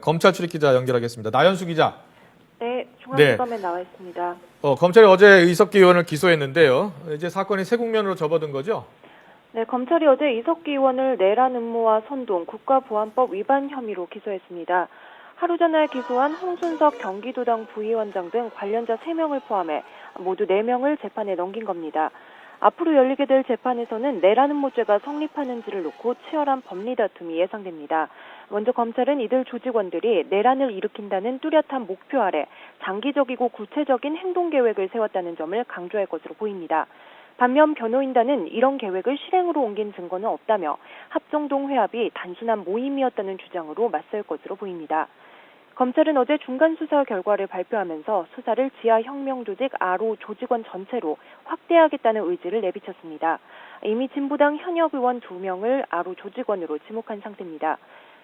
검찰 출입 기자 연결하겠습니다. 나연수 기자. 네, 중앙지검에 나와 있습니다. 검찰이 어제 이석기 의원을 기소했는데요. 이제 사건이 새 국면으로 접어든 거죠? 네, 검찰이 어제 이석기 의원을 내란 음모와 선동, 국가보안법 위반 혐의로 기소했습니다. 하루 전에 기소한 홍순석 경기도당 부위원장 등 관련자 3명을 포함해 모두 4명을 재판에 넘긴 겁니다. 앞으로 열리게 될 재판에서는 내란 음모죄가 성립하는지를 놓고 치열한 법리 다툼이 예상됩니다. 먼저 검찰은 이들 조직원들이 내란을 일으킨다는 뚜렷한 목표 아래 장기적이고 구체적인 행동 계획을 세웠다는 점을 강조할 것으로 보입니다. 반면 변호인단은 이런 계획을 실행으로 옮긴 증거는 없다며 합정동 회합이 단순한 모임이었다는 주장으로 맞설 것으로 보입니다. 검찰은 어제 중간 수사 결과를 발표하면서 수사를 지하혁명조직 아로 조직원 전체로 확대하겠다는 의지를 내비쳤습니다. 이미 진보당 현역 의원 2명을 아로 조직원으로 지목한 상태입니다.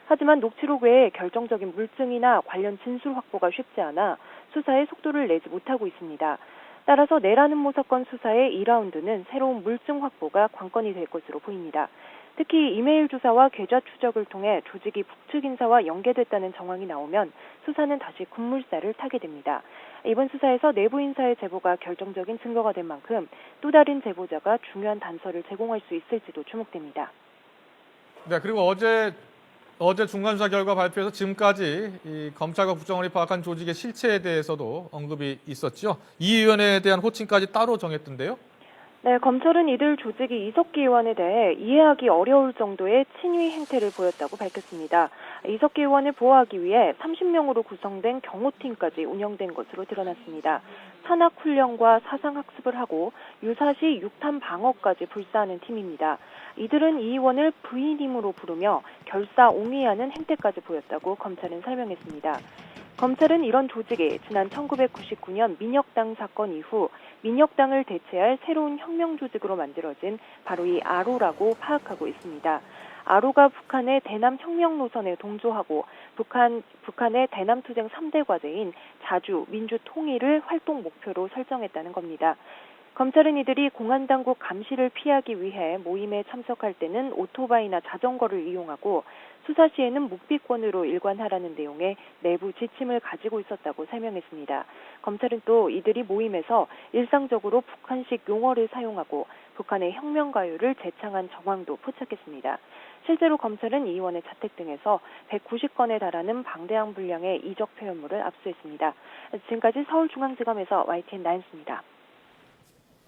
하지만 녹취록 외에 결정적인 물증이나 관련 진술 확보가 쉽지 않아 수사에 속도를 내지 못하고 있습니다. 따라서 내란 음모 사건 수사의 2라운드는 새로운 물증 확보가 관건이 될 것으로 보입니다. 특히 이메일 조사와 계좌 추적을 통해 조직이 북측 인사와 연계됐다는 정황이 나오면 수사는 다시 급물살을 타게 됩니다. 이번 수사에서 내부 인사의 제보가 결정적인 증거가 된 만큼 또 다른 제보자가 중요한 단서를 제공할 수 있을지도 주목됩니다. 네, 그리고 어제 중간 수사 결과 발표해서 지금까지 이 검찰과 국정원이 파악한 조직의 실체에 대해서도 언급이 있었죠. 이 의원에 대한 호칭까지 따로 정했던데요. 네, 검찰은 이들 조직이 이석기 의원에 대해 이해하기 어려울 정도의 친위 행태를 보였다고 밝혔습니다. 이석기 의원을 보호하기 위해 30명으로 구성된 경호팀까지 운영된 것으로 드러났습니다. 산악훈련과 사상학습을 하고 유사시 육탄 방어까지 불사하는 팀입니다. 이들은 이 의원을 부인임으로 부르며 결사옹위하는 행태까지 보였다고 검찰은 설명했습니다. 검찰은 이런 조직이 지난 1999년 민혁당 사건 이후 민혁당을 대체할 새로운 혁명 조직으로 만들어진 바로 이 아로라고 파악하고 있습니다. 아로가 북한의 대남 혁명 노선에 동조하고 북한의 대남 투쟁 3대 과제인 자주, 민주 통일을 활동 목표로 설정했다는 겁니다. 검찰은 이들이 공안당국 감시를 피하기 위해 모임에 참석할 때는 오토바이나 자전거를 이용하고 수사 시에는 묵비권으로 일관하라는 내용의 내부 지침을 가지고 있었다고 설명했습니다. 검찰은 또 이들이 모임에서 일상적으로 북한식 용어를 사용하고 북한의 혁명 가요를 재창한 정황도 포착했습니다. 실제로 검찰은 이 의원의 자택 등에서 190건에 달하는 방대한 분량의 이적 표현물을 압수했습니다. 지금까지 서울중앙지검에서 YTN 나연수입니다.